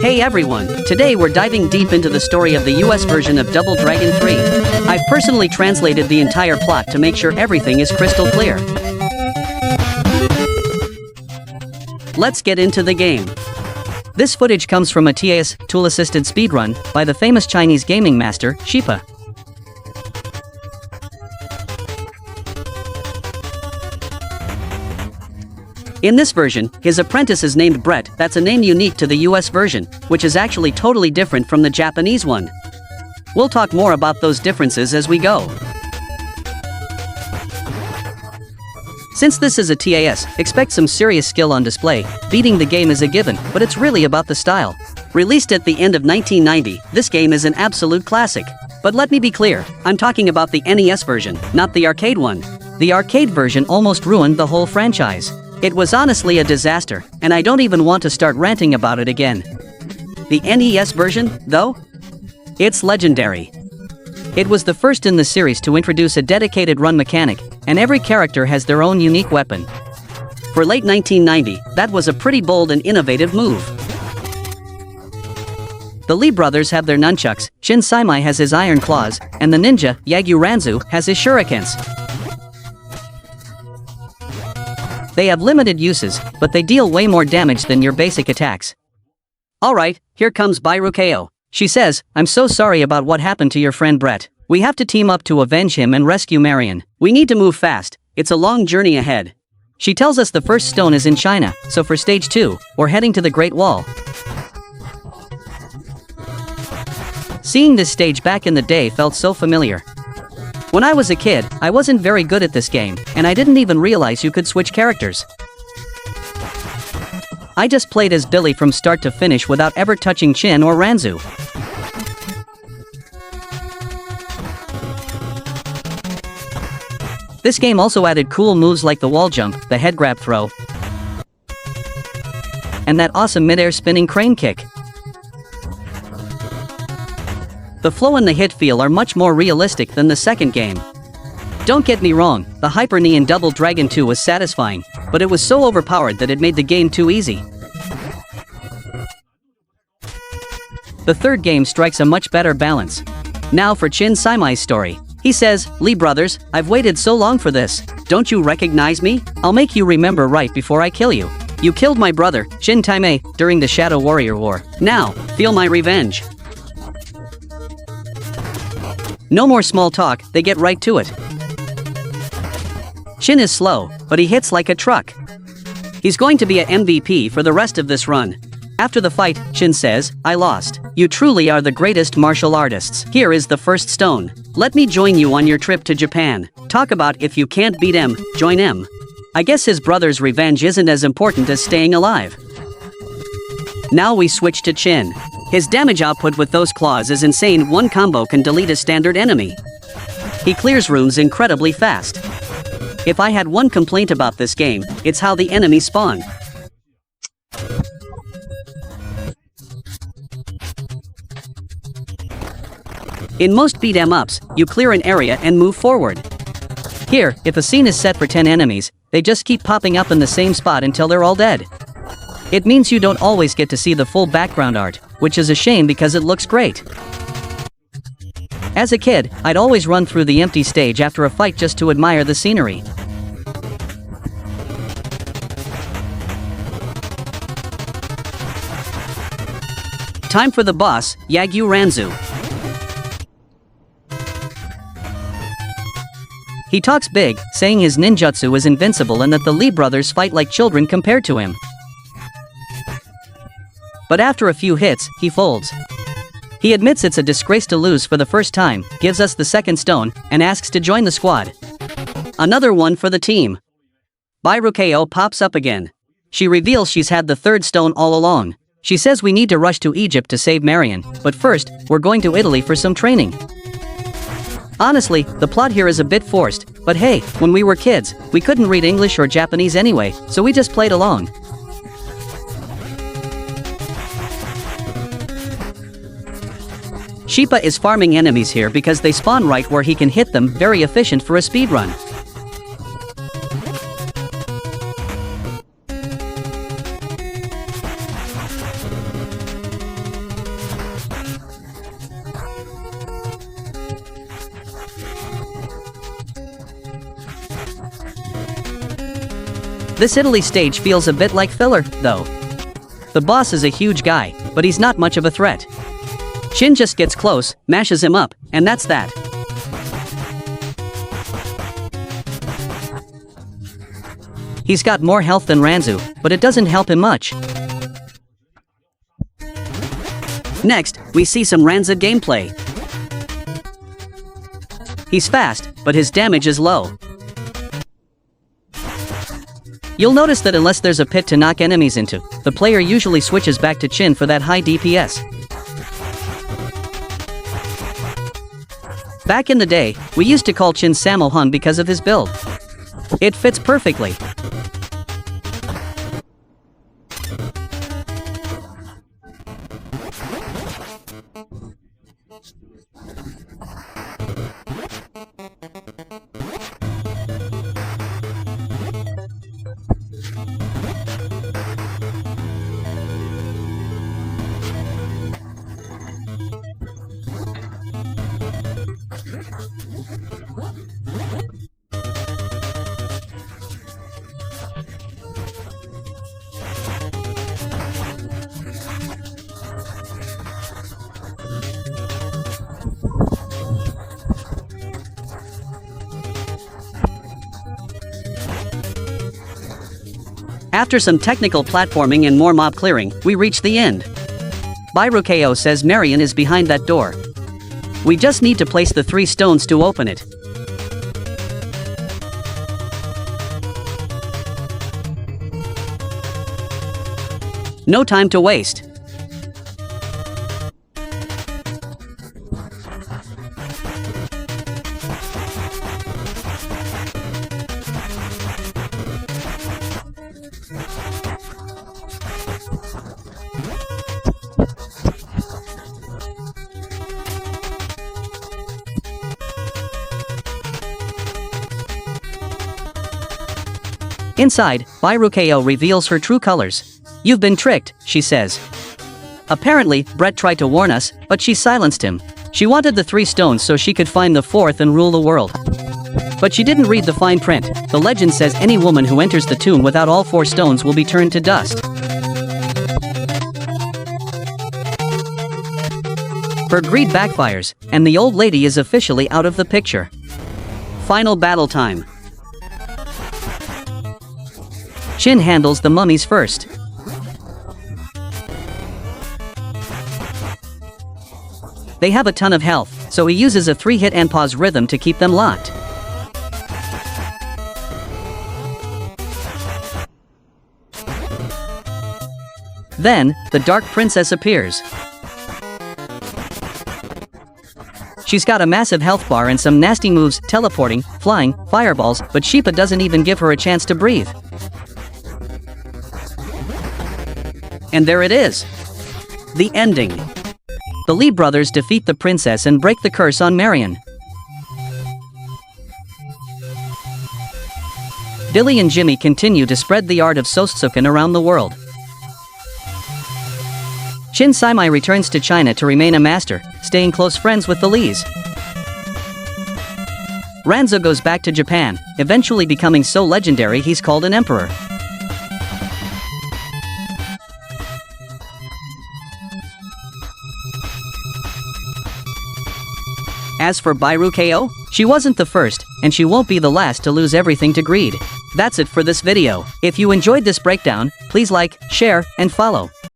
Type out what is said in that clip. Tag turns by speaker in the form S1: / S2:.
S1: Hey everyone, today we're diving deep into the story of the US version of Double Dragon 3. I've personally translated the entire plot to make sure everything is crystal clear. Let's get into the game. This footage comes from a TAS, tool-assisted speedrun, by the famous Chinese gaming master, Xipo. In this version, his apprentice is named Brett. That's a name unique to the US version, which is actually totally different from the Japanese one. We'll talk more about those differences as we go. Since this is a TAS, expect some serious skill on display. Beating the game is a given, but it's really about the style. Released at the end of 1990, this game is an absolute classic. But let me be clear, I'm talking about the NES version, not the arcade one. The arcade version almost ruined the whole franchise. It was honestly a disaster, and I don't even want to start ranting about it again. The NES version, though? It's legendary. It was the first in the series to introduce a dedicated run mechanic, and every character has their own unique weapon. For late 1990, that was a pretty bold and innovative move. The Lee brothers have their nunchucks, Shin Saimai has his iron claws, and the ninja, Yagyu Ranzu, has his shurikens. They have limited uses, but they deal way more damage than your basic attacks. Alright, here comes Bairukeo. She says, "I'm so sorry about what happened to your friend Brett. We have to team up to avenge him and rescue Marion. We need to move fast, it's a long journey ahead." She tells us the first stone is in China, so for stage 2, we're heading to the Great Wall. Seeing this stage back in the day felt so familiar. When I was a kid, I wasn't very good at this game, and I didn't even realize you could switch characters. I just played as Billy from start to finish without ever touching Chin or Ranzu. This game also added cool moves like the wall jump, the head grab throw, and that awesome mid-air spinning crane kick. The flow and the hit feel are much more realistic than the second game. Don't get me wrong, the Hyper Knee in Double Dragon 2 was satisfying, but it was so overpowered that it made the game too easy. The third game strikes a much better balance. Now for Shin Saimai's story. He says, "Lee brothers, I've waited so long for this. Don't you recognize me? I'll make you remember right before I kill you. You killed my brother, Shin Taimei, during the Shadow Warrior War. Now, feel my revenge." No more small talk, they get right to it. Shin is slow, but he hits like a truck. He's going to be a MVP for the rest of this run. After the fight, Shin says, "I lost. You truly are the greatest martial artists. Here is the first stone. Let me join you on your trip to Japan. Talk about if you can't beat M, join M." I guess his brother's revenge isn't as important as staying alive. Now we switch to Chin. His damage output with those claws is insane. One combo can delete a standard enemy. He clears rooms incredibly fast. If I had one complaint about this game, it's how the enemies spawn. In most beat-em-ups, you clear an area and move forward. Here, if a scene is set for 10 enemies, they just keep popping up in the same spot until they're all dead. It means you don't always get to see the full background art, which is a shame because it looks great. As a kid, I'd always run through the empty stage after a fight just to admire the scenery. Time for the boss, Yagyu Ranzu. He talks big, saying his ninjutsu is invincible and that the Lee brothers fight like children compared to him. But after a few hits, he folds. He admits it's a disgrace to lose for the first time, gives us the second stone, and asks to join the squad. Another one for the team. Bairukeo pops up again. She reveals she's had the third stone all along. She says we need to rush to Egypt to save Marion, but first, we're going to Italy for some training. Honestly, the plot here is a bit forced, but hey, when we were kids, we couldn't read English or Japanese anyway, so we just played along. Xipo is farming enemies here because they spawn right where he can hit them, very efficient for a speedrun. This Italy stage feels a bit like filler, though. The boss is a huge guy, but he's not much of a threat. Chin just gets close, mashes him up, and that's that. He's got more health than Ranzu, but it doesn't help him much. Next, we see some Ranzu gameplay. He's fast, but his damage is low. You'll notice that unless there's a pit to knock enemies into, the player usually switches back to Chin for that high DPS. Back in the day, we used to call Chin Sammo Hung because of his build. It fits perfectly. After some technical platforming and more mob clearing, we reach the end. Bairukeo says Marion is behind that door. We just need to place the 3 stones to open it. No time to waste. Inside, Bairukeo reveals her true colors. "You've been tricked," she says. Apparently, Brett tried to warn us, but she silenced him. She wanted the 3 stones so she could find the 4th and rule the world. But she didn't read the fine print. The legend says any woman who enters the tomb without all 4 stones will be turned to dust. Her greed backfires, and the old lady is officially out of the picture. Final battle time. Chin handles the mummies first. They have a ton of health, so he uses a 3-hit and pause rhythm to keep them locked. Then, the Dark Princess appears. She's got a massive health bar and some nasty moves, teleporting, flying, fireballs, but Xipo doesn't even give her a chance to breathe. And there it is. The ending. The Lee brothers defeat the princess and break the curse on Marion. Billy and Jimmy continue to spread the art of Sosutsuken around the world. Chin Saimai returns to China to remain a master, staying close friends with the Lees. Ranzo goes back to Japan, eventually becoming so legendary he's called an emperor. As for Bairukeo, she wasn't the first, and she won't be the last to lose everything to greed. That's it for this video. If you enjoyed this breakdown, please like, share, and follow.